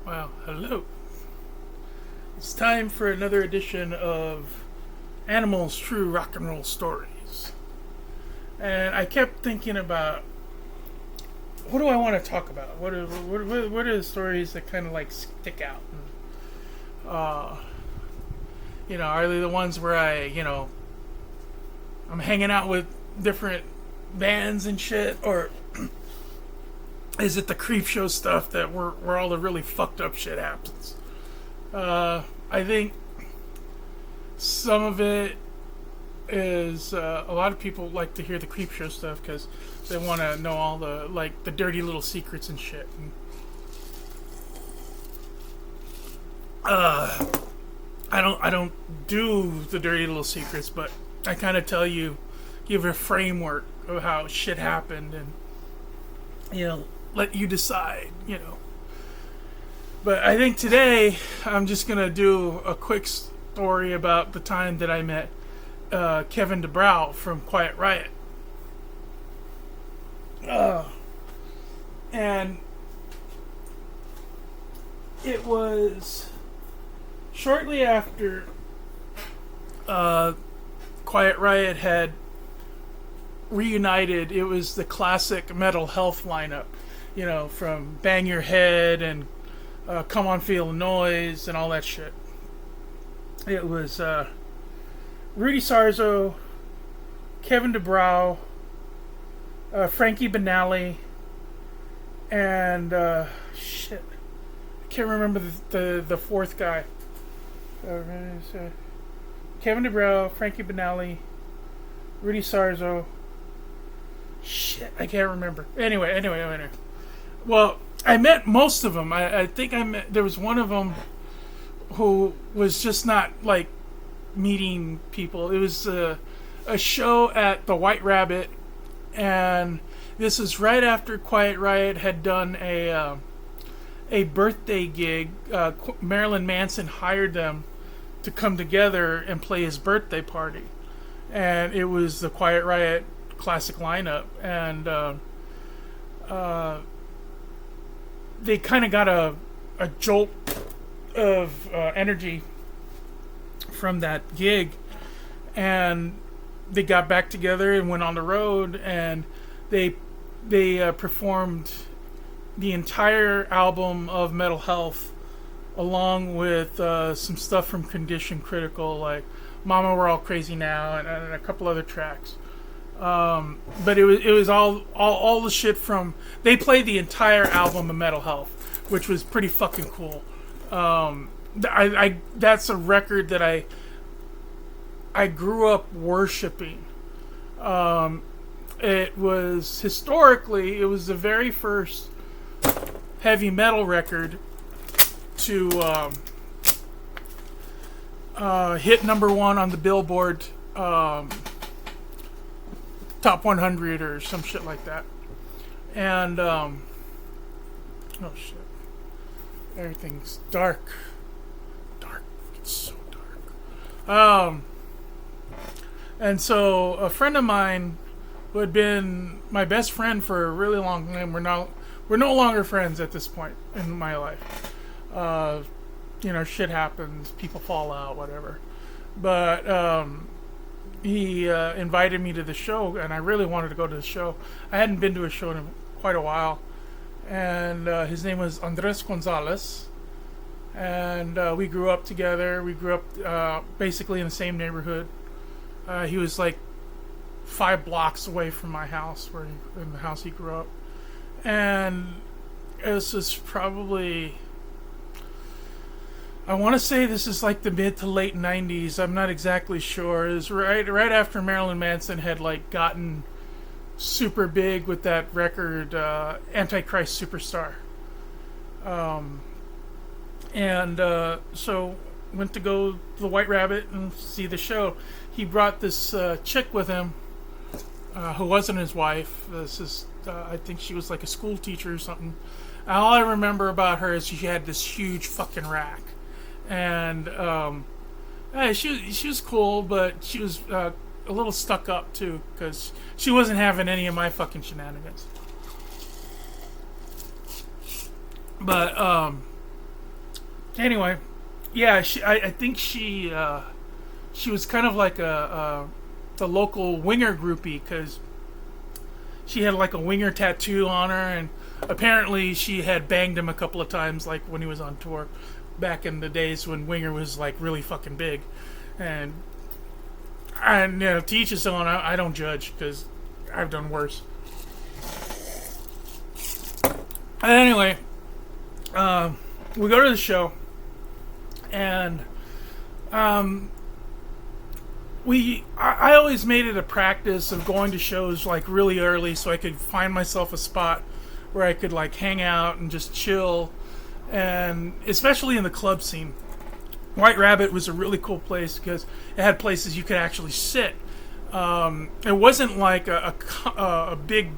Well, hello. It's time for another edition of Animals True Rock and Roll Stories. And I kept thinking about what do I want to talk about? What are the stories that kind of like stick out? Are they the ones where I'm hanging out with different bands and shit, or is it the creep show stuff where all the really fucked up shit happens? I think some of it is a lot of people like to hear the creep show stuff because they want to know all the dirty little secrets and shit. I don't do the dirty little secrets, but I kind of give a framework of how shit happened, and let you decide. But I think today I'm just gonna do a quick story about the time that I met Kevin DeBrow from Quiet Riot. And it was shortly after Quiet Riot had reunited. It was the classic Metal Health lineup, from Bang Your Head and Come On Feel the Noise and all that shit. It was Rudy Sarzo, Kevin DeBrow, Frankie Banali, and shit, I can't remember the fourth guy. Kevin DeBrow, Frankie Banali, Rudy Sarzo. Shit, I can't remember. Anyway. Well, I met most of them. I think there was one of them who was just not like meeting people. It was a show at the White Rabbit, and this is right after Quiet Riot had done a birthday gig. Marilyn Manson hired them to come together and play his birthday party, and it was the Quiet Riot classic lineup, and they kind of got a jolt of energy from that gig, and they got back together and went on the road, and they performed the entire album of Metal Health, along with some stuff from Condition Critical, like Mama We're All Crazy Now, and a couple other tracks. But it was all the shit from. They played the entire album of Metal Health, which was pretty fucking cool. That's a record that I grew up worshiping. It was historically the very first heavy metal record to hit number one on the Billboard Top 100 or some shit like that. And oh shit, everything's dark. It's so dark. And so a friend of mine who had been my best friend for a really long time, we're no longer friends at this point in my life. Shit happens, people fall out, whatever. But he invited me to the show, and I really wanted to go to the show. I hadn't been to a show in quite a while, and his name was Andres Gonzalez, and we grew up together. We grew up basically in the same neighborhood. He was like 5 blocks away from my house, in the house he grew up, and this is probably, I want to say this is like the mid to late 90s. I'm not exactly sure. It was right after Marilyn Manson had like gotten super big with that record, Antichrist Superstar. So went to go to the White Rabbit and see the show. He brought this chick with him, who wasn't his wife. This is, I think she was like a school teacher or something. And all I remember about her is she had this huge fucking rack. And she was cool, but she was a little stuck up too, because she wasn't having any of my fucking shenanigans. But Anyway, yeah, I think she was kind of like the local winger groupie because she had like a winger tattoo on her, and apparently she had banged him a couple of times, like when he was on tour back in the days when winger was like really fucking big. And to each his own. I don't judge because I've done worse. Anyway, we go to the show, and I always made it a practice of going to shows like really early so I could find myself a spot where I could like hang out and just chill, and especially in the club scene. White Rabbit was a really cool place because it had places you could actually sit. It wasn't like a big,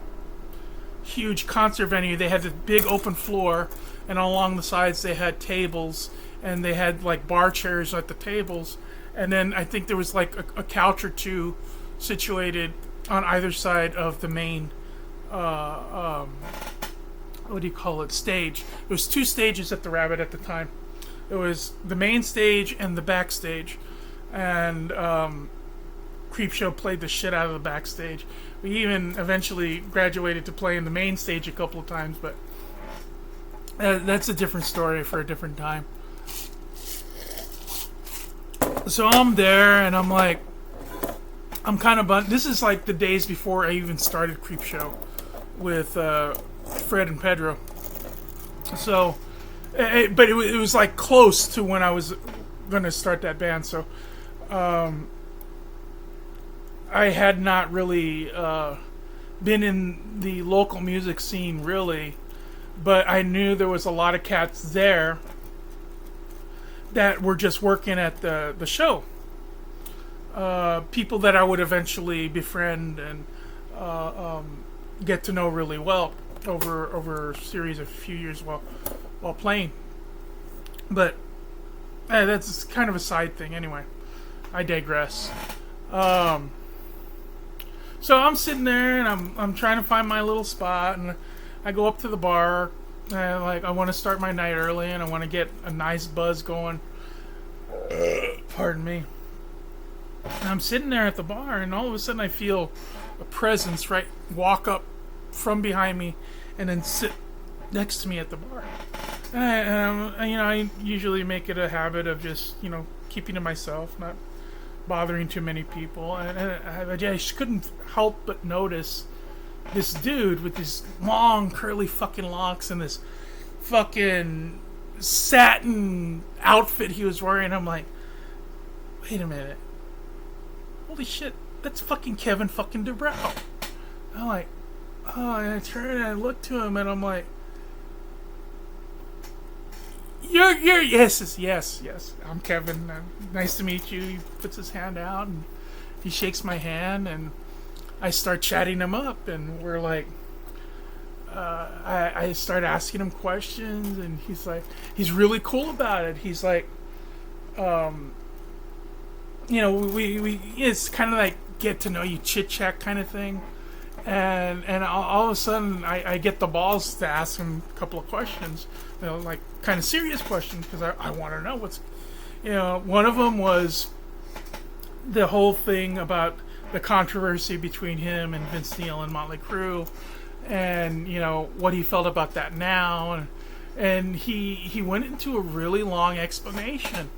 huge concert venue. They had this big open floor, and along the sides they had tables, and they had like bar chairs at the tables. And then I think there was like a couch or two situated on either side of the main, what do you call it, stage. There was two stages at the Rabbit at the time. It was the main stage and the backstage. And Creepshow played the shit out of the backstage. We even eventually graduated to playing the main stage a couple of times, but that's a different story for a different time. So I'm there, and I'm like, I'm kind of bummed. This is like the days before I even started Creepshow with Fred and Pedro. So, but it was like close to when I was going to start that band. So, I had not really been in the local music scene really, but I knew there was a lot of cats there that were just working at the show. People that I would eventually befriend and get to know really well over a series of few years while playing. But that's kind of a side thing anyway. I digress. So I'm sitting there and I'm trying to find my little spot, and I go up to the bar. I want to start my night early, and I want to get a nice buzz going. Pardon me. And I'm sitting there at the bar, and all of a sudden I feel a presence walk up from behind me, and then sit next to me at the bar. And I usually make it a habit of just keeping to myself, not bothering too many people. And I just couldn't help but notice this dude with these long curly fucking locks and this fucking satin outfit he was wearing. I'm like, wait a minute, holy shit, that's fucking Kevin fucking DeBrow. I'm like, oh, and I turn and I look to him, and I'm like, you're yes, I'm Kevin. Nice to meet you. He puts his hand out and he shakes my hand, and I start chatting him up, and we're like, I start asking him questions, and he's really cool about it. He's like, we it's kind of like get to know you chit chat kind of thing, and all of a sudden I get the balls to ask him a couple of questions, like kind of serious questions, because I want to know what's, one of them was the whole thing about the controversy between him and Vince Neil and Motley Crue, and what he felt about that now, and he went into a really long explanation,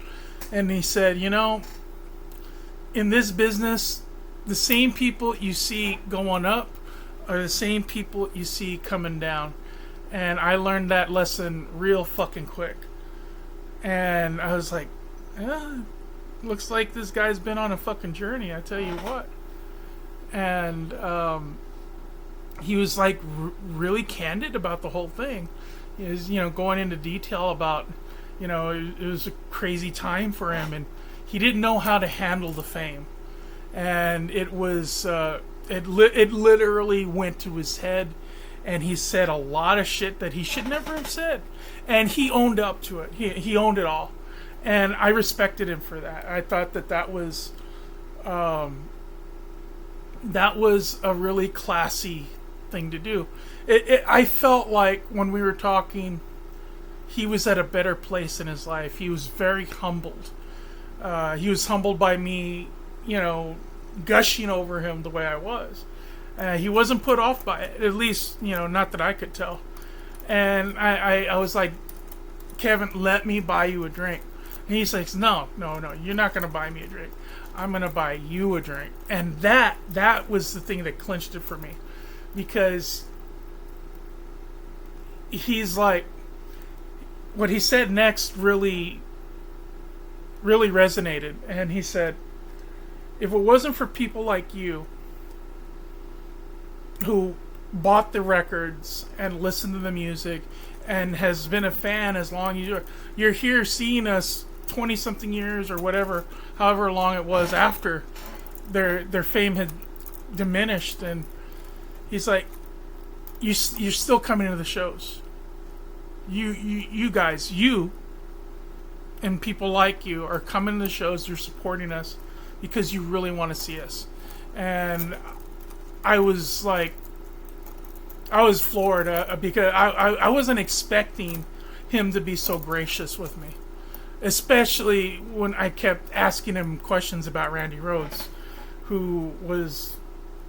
and he said, in this business, the same people you see going up are the same people you see coming down, and I learned that lesson real fucking quick, and I was like, looks like this guy's been on a fucking journey, I tell you what. And he was like really candid about the whole thing. He was, going into detail about, it was a crazy time for him, and he didn't know how to handle the fame, and it was it literally went to his head, and he said a lot of shit that he should never have said, and he owned up to it. He owned it all, and I respected him for that. I thought that was a really classy thing to do. I felt like when we were talking he was at a better place in his life. He was very humbled. He was humbled by me, gushing over him the way I was. He wasn't put off by it, at least, not that I could tell. And I was like, Kevin, let me buy you a drink. And he's like, no, you're not going to buy me a drink. I'm going to buy you a drink. And that was the thing that clinched it for me. Because he's like, what he said next really, really resonated. And he said, if it wasn't for people like you who bought the records and listened to the music and has been a fan as long as you're here seeing us 20 something years or whatever, however long it was after their fame had diminished, and he's like, you're still coming to the shows. You guys, and people like you are coming to the shows. You're supporting us because you really want to see us. And I was floored because I wasn't expecting him to be so gracious with me, especially when I kept asking him questions about Randy Rhoads,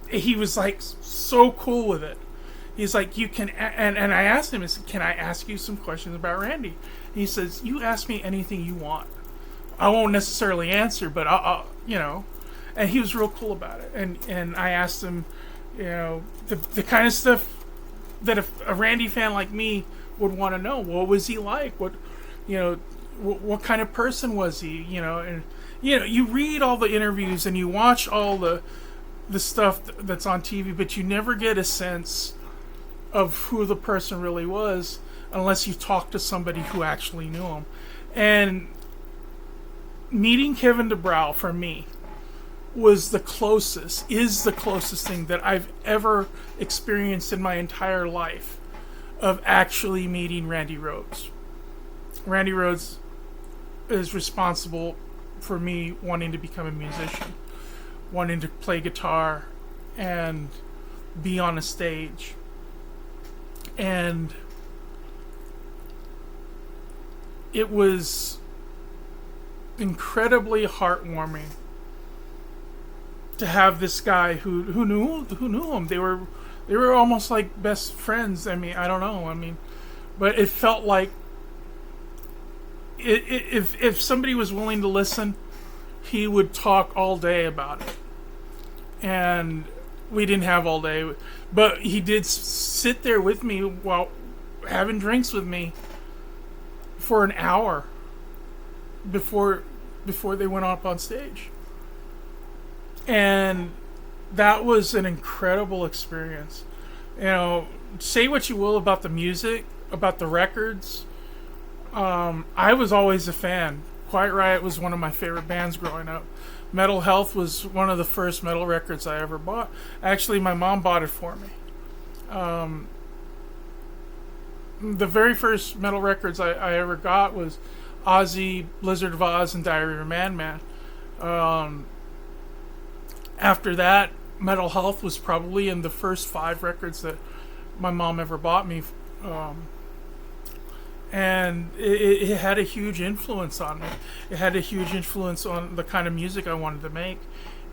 he was like so cool with it. He's like, you can, and I asked him, I said, can I ask you some questions about Randy? And he says, you ask me anything you want. I won't necessarily answer, but I'll. And he was real cool about it. And I asked him, the kind of stuff that a Randy fan like me would want to know. What was he like? What kind of person was he? And you read all the interviews and you watch all the stuff that's on TV, but you never get a sense of who the person really was unless you talk to somebody who actually knew him. And meeting Kevin DuBrow for me is the closest thing that I've ever experienced in my entire life of actually meeting Randy Rhoads. Randy Rhoads is responsible for me wanting to become a musician, wanting to play guitar and be on a stage. And it was incredibly heartwarming to have this guy who knew him. They were almost like best friends. I mean, I don't know. But it felt like if somebody was willing to listen, he would talk all day about it. And we didn't have all day, but he did sit there with me while having drinks with me for an hour before they went up on stage. And that was an incredible experience. Say what you will about the music, about the records. I was always a fan. Quiet Riot was one of my favorite bands growing up. Metal Health was one of the first metal records I ever bought. Actually, my mom bought it for me. The very first metal records I ever got was Ozzy, Blizzard of Oz, and Diary of a Madman. After that, Metal Health was probably in the first 5 records that my mom ever bought me. And it had a huge influence on me. It had a huge influence on the kind of music I wanted to make.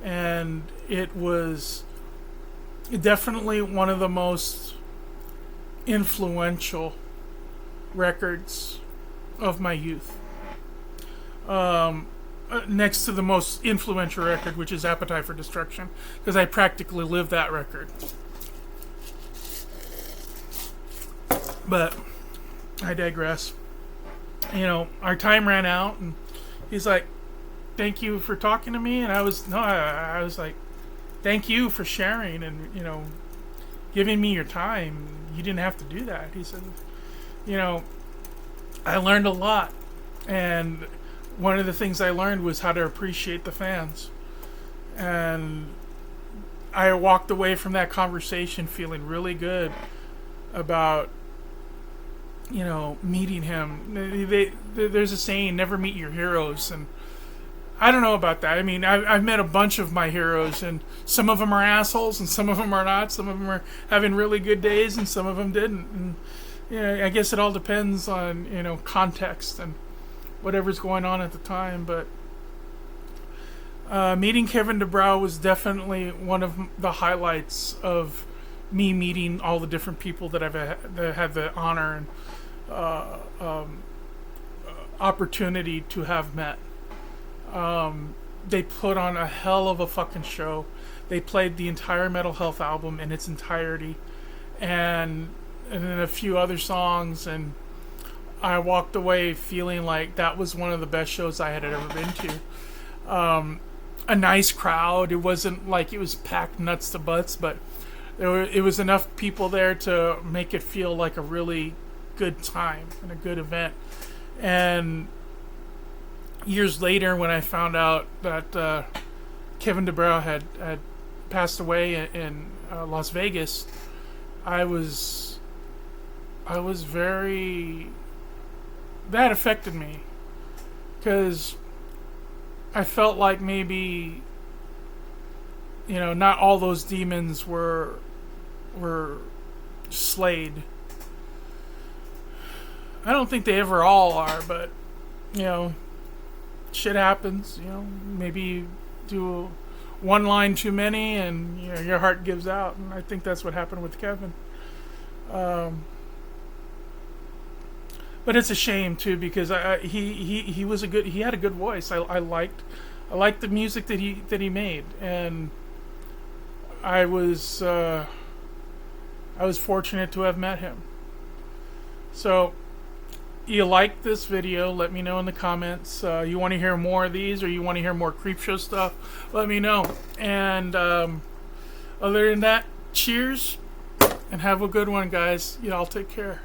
And it was definitely one of the most influential records of my youth. Next to the most influential record, which is Appetite for Destruction, because I practically lived that record. But I digress. Our time ran out, and he's like, thank you for talking to me. And I was like, thank you for sharing and, giving me your time. You didn't have to do that. He said, I learned a lot. And one of the things I learned was how to appreciate the fans. And I walked away from that conversation feeling really good about meeting him. There's a saying, never meet your heroes, and I don't know about that. I've met a bunch of my heroes, and some of them are assholes, and some of them are not. Some of them are having really good days, and some of them didn't. And I guess it all depends on, context and whatever's going on at the time. But meeting Kevin DeBrow was definitely one of the highlights of me meeting all the different people that I've had the honor and opportunity to have met. They put on a hell of a fucking show. They played the entire Mental Health album in its entirety, and then a few other songs, and I walked away feeling like that was one of the best shows I had ever been to. A nice crowd. It wasn't like it was packed nuts to butts, but it was enough people there to make it feel like a really good time and a good event. And years later, when I found out that Kevin DeBrow had passed away in Las Vegas, I was very... That affected me, because I felt like maybe, not all those demons were slayed. I don't think they ever all are, but, shit happens. Maybe you do one line too many and, your heart gives out. And I think that's what happened with Kevin. But it's a shame too, because he was he had a good voice. I liked the music that he made, and I was fortunate to have met him. So, you like this video? Let me know in the comments. You want to hear more of these, or you want to hear more Creepshow stuff? Let me know. And other than that, cheers and have a good one, guys. Y'all take care.